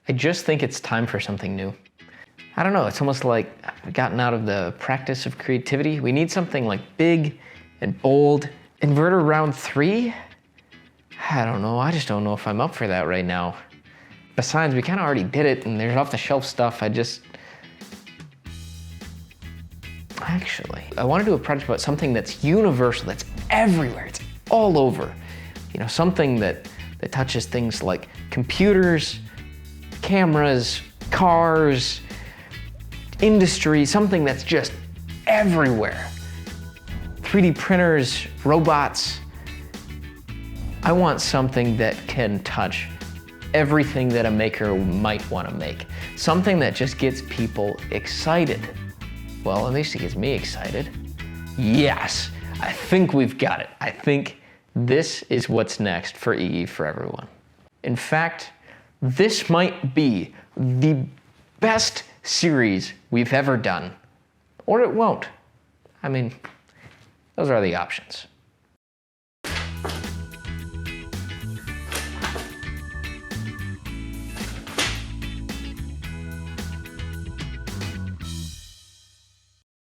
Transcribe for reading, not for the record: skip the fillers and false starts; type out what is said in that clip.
I just think it's time for something new. I don't know, it's almost like I've gotten out of the practice of creativity. We need something like big and bold. Inverter round 3? I don't know, I just don't know if I'm up for that right now. Besides, we kind of already did it and there's off-the-shelf stuff. Actually, I want to do a project about something that's universal, that's everywhere, it's all over. You know, something that touches things like computers, cameras, cars, industry, something that's just everywhere. 3D printers, robots. I want something that can touch everything that a maker might want to make. Something that just gets people excited. Well, at least it gets me excited. Yes, I think we've got it. I think this is what's next for EEforEveryone. In fact, this might be the best series we've ever done. Or it won't. I mean, those are the options.